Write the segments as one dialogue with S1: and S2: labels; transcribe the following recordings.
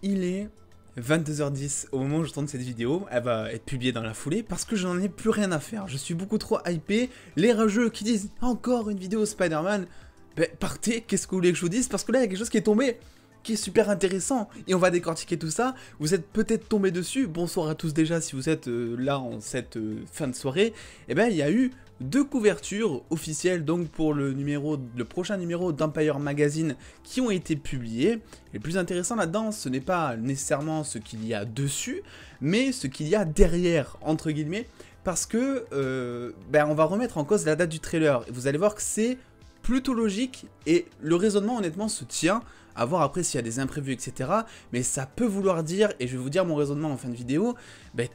S1: Il est 22h10 au moment où je tourne cette vidéo, elle va être publiée dans la foulée parce que j'en ai plus rien à faire, je suis beaucoup trop hypé, les rageux qui disent encore une vidéo Spider-Man, ben partez, qu'est-ce que vous voulez que je vous dise, parce que là il y a quelque chose qui est tombé, qui est super intéressant, et on va décortiquer tout ça, vous êtes peut-être tombé dessus, bonsoir à tous déjà si vous êtes là en cette fin de soirée, et ben il y a eu deux couvertures officielles donc pour le prochain numéro d'Empire Magazine qui ont été publiées. Et le plus intéressant là-dedans, ce n'est pas nécessairement ce qu'il y a dessus, mais ce qu'il y a derrière, entre guillemets, parce que on va remettre en cause la date du trailer. Et vous allez voir que c'est plutôt logique, et le raisonnement honnêtement se tient, à voir après s'il y a des imprévus, etc. Mais ça peut vouloir dire, et je vais vous dire mon raisonnement en fin de vidéo,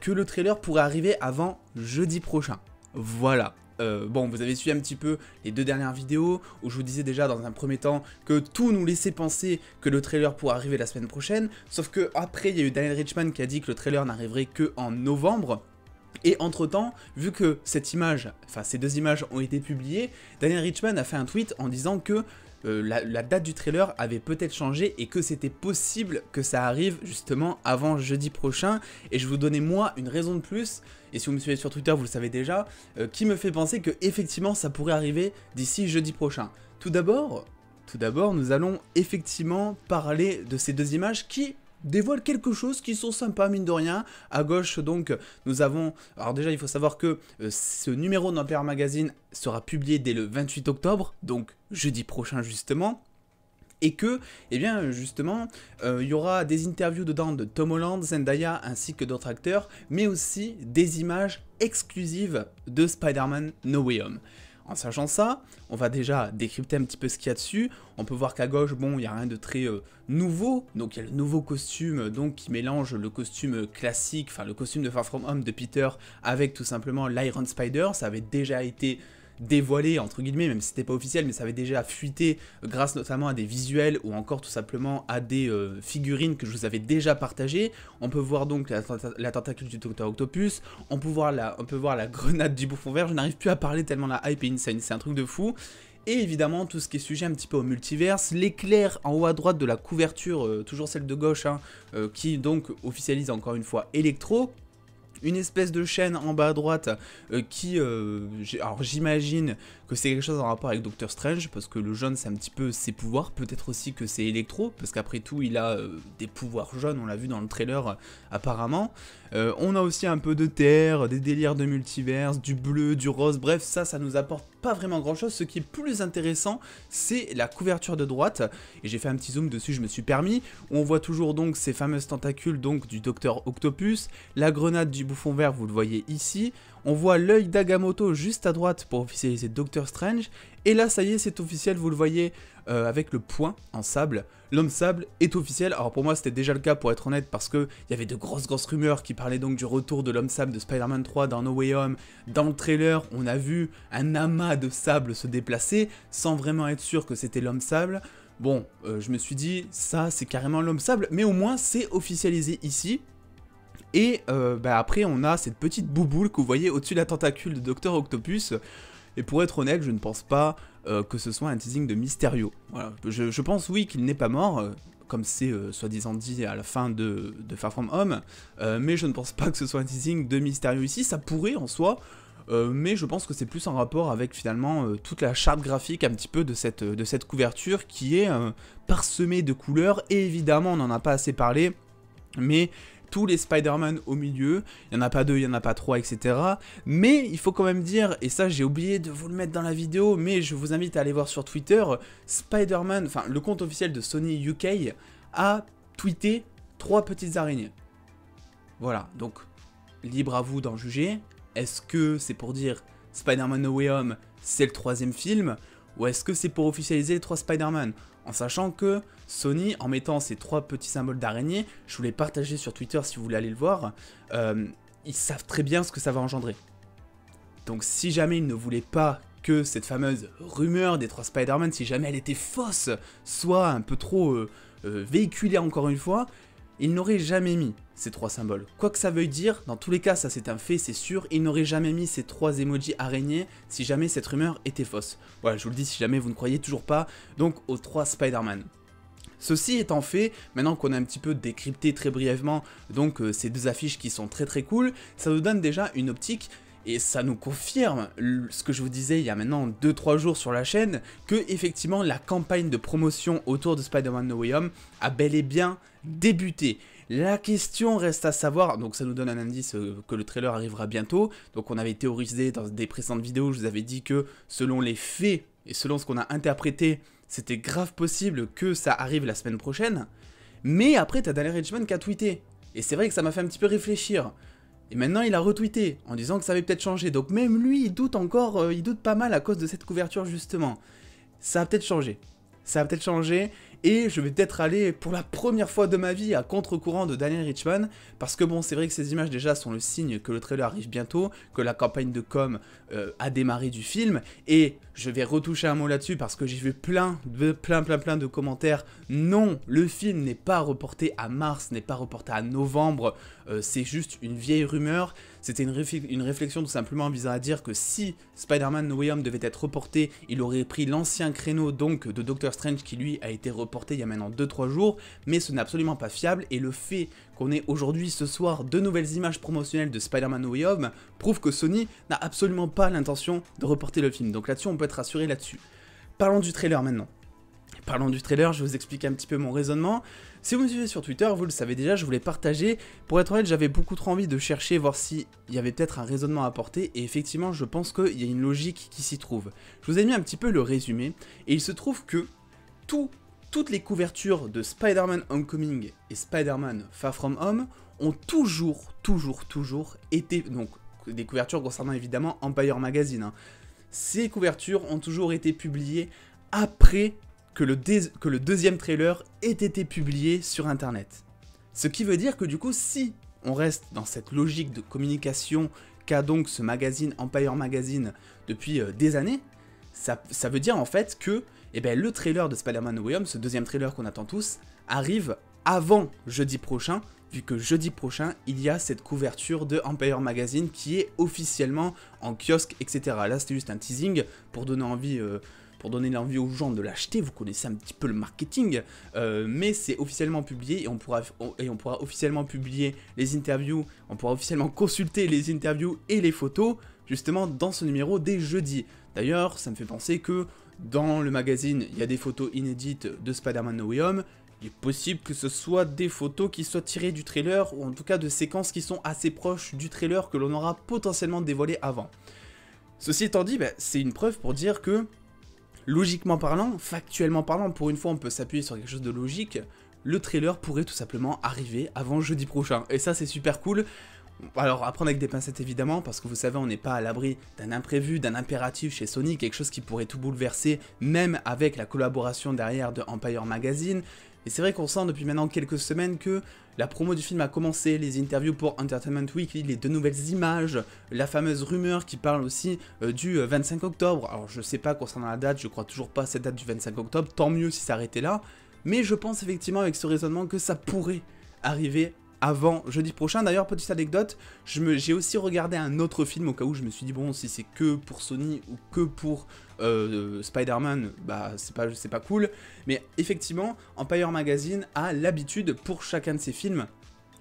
S1: que le trailer pourrait arriver avant jeudi prochain. Voilà. Bon, vous avez suivi un petit peu les deux dernières vidéos où je vous disais déjà dans un premier temps que tout nous laissait penser que le trailer pourrait arriver la semaine prochaine, sauf que après il y a eu Daniel Richman qui a dit que le trailer n'arriverait que en novembre. Et entre temps, vu que ces deux images ont été publiées, Daniel Richman a fait un tweet en disant que la date du trailer avait peut-être changé et que c'était possible que ça arrive justement avant jeudi prochain. Et je vous donnais moi une raison de plus, et si vous me suivez sur Twitter vous le savez déjà, qui me fait penser que effectivement ça pourrait arriver d'ici jeudi prochain. Tout d'abord, nous allons effectivement parler de ces deux images qui dévoilent quelque chose qui sont sympas mine de rien. À gauche donc nous avons, alors déjà il faut savoir que ce numéro d'Empire Magazine sera publié dès le 28 octobre, donc jeudi prochain justement. Et que, eh bien justement, il y aura des interviews dedans de Tom Holland, Zendaya ainsi que d'autres acteurs, mais aussi des images exclusives de Spider-Man No Way Home. En sachant ça, on va déjà décrypter un petit peu ce qu'il y a dessus. On peut voir qu'à gauche, bon, il n'y a rien de très nouveau. Donc il y a le nouveau costume donc, qui mélange le costume classique, enfin le costume de Far From Home de Peter avec tout simplement l'Iron Spider. Ça avait déjà été dévoilé entre guillemets, même si c'était pas officiel, mais ça avait déjà fuité grâce notamment à des visuels ou encore tout simplement à des figurines que je vous avais déjà partagées. On peut voir donc la tentacule du Docteur Octopus, on peut voir la grenade du bouffon vert. Je n'arrive plus à parler tellement la hype est insane, c'est un truc de fou. Et évidemment tout ce qui est sujet un petit peu au multiverse, l'éclair en haut à droite de la couverture, toujours celle de gauche, qui donc officialise encore une fois Electro. Une espèce de chaîne en bas à droite alors j'imagine que c'est quelque chose en rapport avec Doctor Strange, parce que le jaune c'est un petit peu ses pouvoirs, peut-être aussi que c'est Electro, parce qu'après tout il a des pouvoirs jaunes, on l'a vu dans le trailer apparemment. On a aussi un peu de terre, des délires de multiverse, du bleu, du rose, bref ça nous apporte pas vraiment grand chose. Ce qui est plus intéressant c'est la couverture de droite, et j'ai fait un petit zoom dessus, je me suis permis, où on voit toujours donc ces fameuses tentacules donc du Docteur Octopus, la grenade du bouffon vert vous le voyez ici, on voit l'œil d'Agamotto juste à droite pour officialiser Doctor Strange, et là ça y est c'est officiel, vous le voyez avec le point en sable, l'homme sable est officiel. Alors pour moi c'était déjà le cas pour être honnête, parce qu'il y avait de grosses rumeurs qui parlaient donc du retour de l'homme sable de Spider-Man 3 dans No Way Home. Dans le trailer on a vu un amas de sable se déplacer sans vraiment être sûr que c'était l'homme sable. Bon, je me suis dit ça c'est carrément l'homme sable, mais au moins c'est officialisé ici. Et après on a cette petite bouboule que vous voyez au-dessus de la tentacule de Docteur Octopus. Et pour être honnête, je ne pense pas que ce soit un teasing de Mysterio. Voilà. Je pense oui qu'il n'est pas mort, comme c'est soi-disant dit à la fin de Far From Home, mais je ne pense pas que ce soit un teasing de Mysterio ici. Ça pourrait en soi, mais je pense que c'est plus en rapport avec finalement toute la charte graphique un petit peu de cette couverture qui est parsemée de couleurs. Et évidemment, on n'en a pas assez parlé, mais tous les Spider-Man au milieu, il n'y en a pas deux, il n'y en a pas trois, etc. Mais il faut quand même dire, et ça j'ai oublié de vous le mettre dans la vidéo, mais je vous invite à aller voir sur Twitter, Spider-Man, enfin le compte officiel de Sony UK a tweeté 3 petites araignées. Voilà, donc libre à vous d'en juger. Est-ce que c'est pour dire Spider-Man No Way Home, c'est le 3e film, ou est-ce que c'est pour officialiser les 3 Spider-Man? En sachant que Sony, en mettant ces 3 petits symboles d'araignée, je vous l'ai partagé sur Twitter si vous voulez aller le voir, ils savent très bien ce que ça va engendrer. Donc si jamais ils ne voulaient pas que cette fameuse rumeur des 3 Spider-Man, si jamais elle était fausse, soit un peu trop véhiculée encore une fois, ils n'auraient jamais mis ces 3 symboles. Quoi que ça veuille dire, dans tous les cas, ça c'est un fait, c'est sûr, ils n'auraient jamais mis ces 3 emojis araignées si jamais cette rumeur était fausse. Voilà, je vous le dis si jamais vous ne croyez toujours pas, donc aux 3 Spider-Man. Ceci étant fait, maintenant qu'on a un petit peu décrypté très brièvement donc ces deux affiches qui sont très cool, ça nous donne déjà une optique et ça nous confirme ce que je vous disais il y a maintenant 2-3 jours sur la chaîne, que effectivement la campagne de promotion autour de Spider-Man No Way Home a bel et bien débuté. La question reste à savoir, donc ça nous donne un indice que le trailer arrivera bientôt, donc on avait théorisé dans des précédentes vidéos, je vous avais dit que selon les faits et selon ce qu'on a interprété, c'était grave possible que ça arrive la semaine prochaine, mais après t'as Daniel Richman qui a tweeté, et c'est vrai que ça m'a fait un petit peu réfléchir, et maintenant il a retweeté en disant que ça avait peut-être changé, donc même lui il doute encore, il doute pas mal à cause de cette couverture justement, ça a peut-être changé. Ça va peut-être changer, et je vais peut-être aller pour la première fois de ma vie à contre-courant de Daniel Richman, parce que bon, c'est vrai que ces images déjà sont le signe que le trailer arrive bientôt, que la campagne de com a démarré du film, et je vais retoucher un mot là-dessus parce que j'ai vu plein de commentaires. Non, le film n'est pas reporté à mars, n'est pas reporté à novembre, c'est juste une vieille rumeur. C'était une réflexion tout simplement visant à dire que si Spider-Man No Way Home devait être reporté, il aurait pris l'ancien créneau donc de Doctor Strange qui lui a été reporté il y a maintenant 2-3 jours, mais ce n'est absolument pas fiable, et le fait qu'on ait aujourd'hui ce soir 2 nouvelles images promotionnelles de Spider-Man No Way Home prouve que Sony n'a absolument pas l'intention de reporter le film, donc là-dessus on peut être rassuré là-dessus. Parlons du trailer maintenant. Parlons du trailer, je vais vous expliquer un petit peu mon raisonnement. Si vous me suivez sur Twitter, vous le savez déjà, je voulais partager. Pour être honnête, j'avais beaucoup trop envie de chercher, voir s'il y avait peut-être un raisonnement à apporter, et effectivement, je pense qu'il y a une logique qui s'y trouve. Je vous ai mis un petit peu le résumé, et il se trouve que toutes les couvertures de Spider-Man Homecoming et Spider-Man Far From Home ont toujours été, donc des couvertures concernant évidemment Empire Magazine, hein. Ces couvertures ont toujours été publiées après que le deuxième trailer ait été publié sur internet. Ce qui veut dire que du coup, si on reste dans cette logique de communication qu'a donc ce magazine Empire Magazine depuis des années, ça veut dire en fait que le trailer de Spider-Man No Way Home, ce deuxième trailer qu'on attend tous, arrive avant jeudi prochain, vu que jeudi prochain, il y a cette couverture de Empire Magazine qui est officiellement en kiosque, etc. Là, c'était juste un teasing pour donner envie l'envie aux gens de l'acheter, vous connaissez un petit peu le marketing, mais c'est officiellement publié, et on pourra officiellement publier les interviews, on pourra officiellement consulter les interviews et les photos, justement dans ce numéro dès jeudi. D'ailleurs, ça me fait penser que dans le magazine, il y a des photos inédites de Spider-Man No Way Home. Il est possible que ce soit des photos qui soient tirées du trailer, ou en tout cas de séquences qui sont assez proches du trailer que l'on aura potentiellement dévoilé avant. Ceci étant dit, c'est une preuve pour dire que, logiquement parlant, factuellement parlant, pour une fois on peut s'appuyer sur quelque chose de logique, le trailer pourrait tout simplement arriver avant jeudi prochain. Et ça c'est super cool. Alors à prendre avec des pincettes évidemment, parce que vous savez on n'est pas à l'abri d'un imprévu, d'un impératif chez Sony, quelque chose qui pourrait tout bouleverser, même avec la collaboration derrière de Empire Magazine. Et c'est vrai qu'on sent depuis maintenant quelques semaines que la promo du film a commencé, les interviews pour Entertainment Weekly, les 2 nouvelles images, la fameuse rumeur qui parle aussi du 25 octobre. Alors je sais pas concernant la date, je crois toujours pas à cette date du 25 octobre, tant mieux si ça arrêtait là. Mais je pense effectivement avec ce raisonnement que ça pourrait arriver avant jeudi prochain. D'ailleurs, petite anecdote, j'ai aussi regardé un autre film au cas où je me suis dit bon, si c'est que pour Sony ou que pour Spider-Man, c'est pas cool. Mais effectivement, Empire Magazine a l'habitude pour chacun de ses films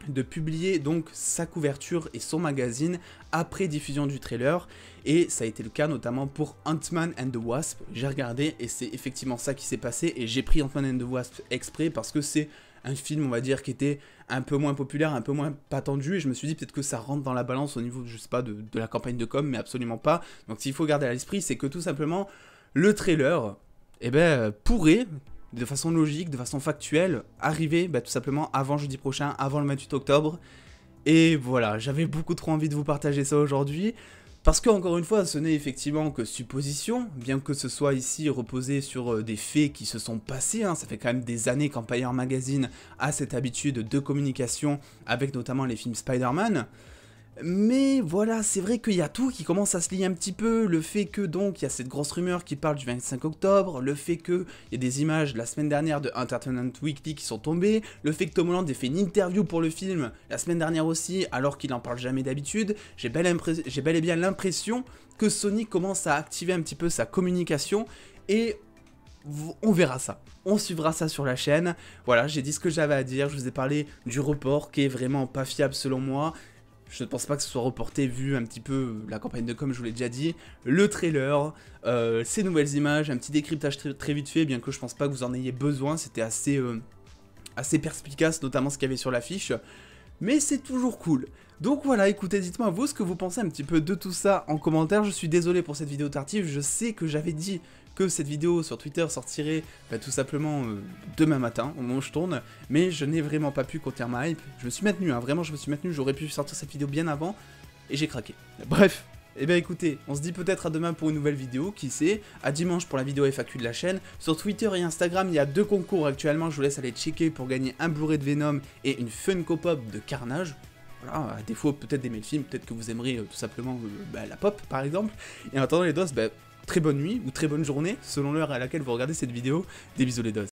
S1: de publier donc sa couverture et son magazine après diffusion du trailer, et ça a été le cas notamment pour Ant-Man and the Wasp. J'ai regardé et c'est effectivement ça qui s'est passé, et j'ai pris Ant-Man and the Wasp exprès parce que c'est un film, on va dire, qui était un peu moins populaire, un peu moins pas tendu, et je me suis dit peut-être que ça rentre dans la balance au niveau, je sais pas, de la campagne de com, mais absolument pas. Donc s'il faut garder à l'esprit, c'est que tout simplement, le trailer, pourrait, de façon logique, de façon factuelle, arriver tout simplement avant jeudi prochain, avant le 28 octobre. Et voilà, j'avais beaucoup trop envie de vous partager ça aujourd'hui. Parce que, encore une fois, ce n'est effectivement que supposition, bien que ce soit ici reposé sur des faits qui se sont passés, hein. Ça fait quand même des années qu'Empire Magazine a cette habitude de communication avec notamment les films Spider-Man. Mais voilà, c'est vrai qu'il y a tout qui commence à se lier un petit peu, le fait que donc il y a cette grosse rumeur qui parle du 25 octobre, le fait qu'il y a des images la semaine dernière de Entertainment Weekly qui sont tombées, le fait que Tom Holland ait fait une interview pour le film la semaine dernière aussi, alors qu'il n'en parle jamais d'habitude. J'ai bel et bien l'impression que Sony commence à activer un petit peu sa communication, et on verra ça. On suivra ça sur la chaîne. Voilà, j'ai dit ce que j'avais à dire. Je vous ai parlé du report qui est vraiment pas fiable selon moi. Je ne pense pas que ce soit reporté vu un petit peu la campagne de com, je vous l'ai déjà dit. Le trailer, ces nouvelles images, un petit décryptage très vite fait, bien que je pense pas que vous en ayez besoin. C'était assez perspicace, notamment ce qu'il y avait sur l'affiche. Mais c'est toujours cool. Donc voilà, écoutez, dites-moi vous ce que vous pensez un petit peu de tout ça en commentaire. Je suis désolé pour cette vidéo tardive, je sais que j'avais dit que cette vidéo sur Twitter sortirait tout simplement demain matin, au moment où je tourne, mais je n'ai vraiment pas pu contenir ma hype. Je me suis maintenu, hein, vraiment je me suis maintenu, j'aurais pu sortir cette vidéo bien avant, et j'ai craqué. Bref, eh bien écoutez, on se dit peut-être à demain pour une nouvelle vidéo, qui sait, à dimanche pour la vidéo FAQ de la chaîne. Sur Twitter et Instagram, il y a 2 concours actuellement, je vous laisse aller checker pour gagner un Blu-ray de Venom et une Funko Pop de Carnage. Voilà, à défaut peut-être d'aimer le film, peut-être que vous aimerez tout simplement la pop par exemple. Et en attendant les doses, très bonne nuit ou très bonne journée, selon l'heure à laquelle vous regardez cette vidéo. Des bisous les doses.